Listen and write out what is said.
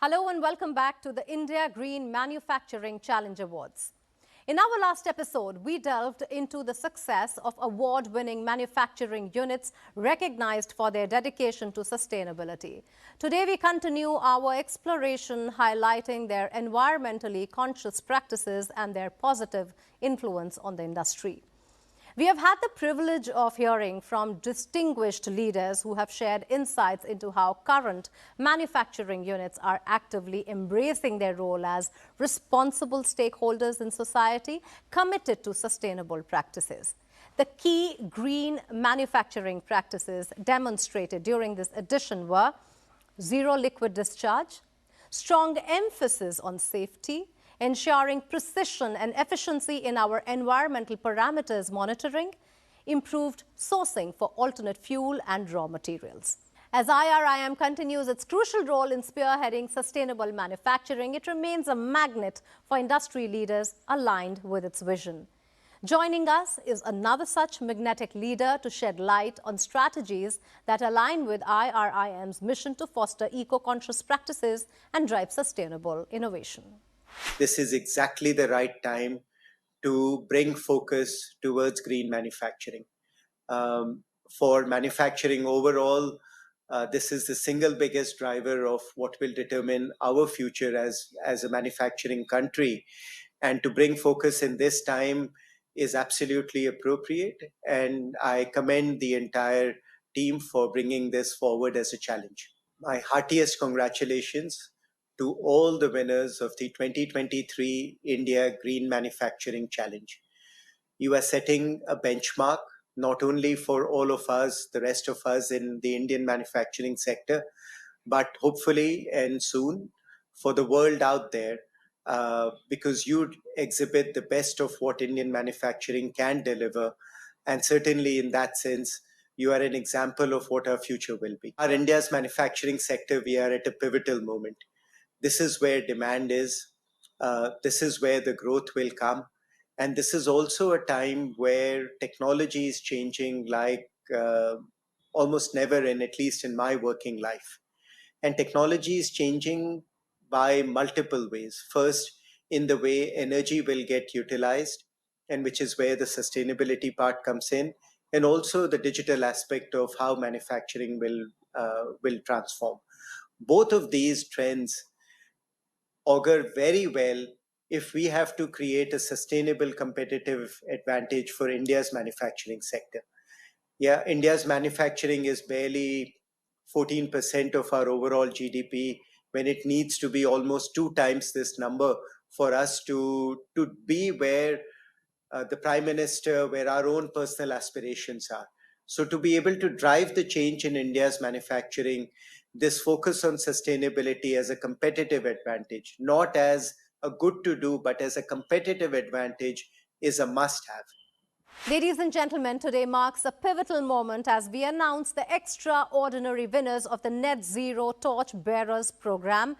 Hello and welcome back to the India Green Manufacturing Challenge Awards. In our last episode, we delved into the success of award-winning manufacturing units recognized for their dedication to sustainability. Today, we continue our exploration highlighting their environmentally conscious practices and their positive influence on the industry. We have had the privilege of hearing from distinguished leaders who have shared insights into how current manufacturing units are actively embracing their role as responsible stakeholders in society, committed to sustainable practices. The key green manufacturing practices demonstrated during this edition were zero liquid discharge, strong emphasis on safety, ensuring precision and efficiency in our environmental parameters monitoring, improved sourcing for alternate fuel and raw materials. As IRIM continues its crucial role in spearheading sustainable manufacturing, it remains a magnet for industry leaders aligned with its vision. Joining us is another such magnetic leader to shed light on strategies that align with IRIM's mission to foster eco-conscious practices and drive sustainable innovation. This is exactly the right time to bring focus towards green manufacturing. For manufacturing overall, this is the single biggest driver of what will determine our future as a manufacturing country. And to bring focus in this time is absolutely appropriate. And I commend the entire team for bringing this forward as a challenge. My heartiest congratulations to all the winners of the 2023 India Green Manufacturing Challenge. You are setting a benchmark not only for all of us, the rest of us in the Indian manufacturing sector, but hopefully and soon for the world out there, because you exhibit the best of what Indian manufacturing can deliver. And certainly in that sense, you are an example of what our future will be. Our India's manufacturing sector, we are at a pivotal moment. This is where demand is. This is where the growth will come. And this is also a time where technology is changing like almost never in, at least in my working life. And technology is changing by multiple ways. First, in the way energy will get utilized, and which is where the sustainability part comes in, and also the digital aspect of how manufacturing will transform. Both of these trends augur very well if we have to create a sustainable competitive advantage for India's manufacturing sector. Yeah, India's manufacturing is barely 14% of our overall GDP when it needs to be almost 2 times this number for us to be where the Prime Minister, where our own personal aspirations are. So to be able to drive the change in India's manufacturing, this focus on sustainability as a competitive advantage, not as a good to do, but as a competitive advantage, is a must have. Ladies and gentlemen, today marks a pivotal moment as we announce the extraordinary winners of the Net Zero Torch Bearers program.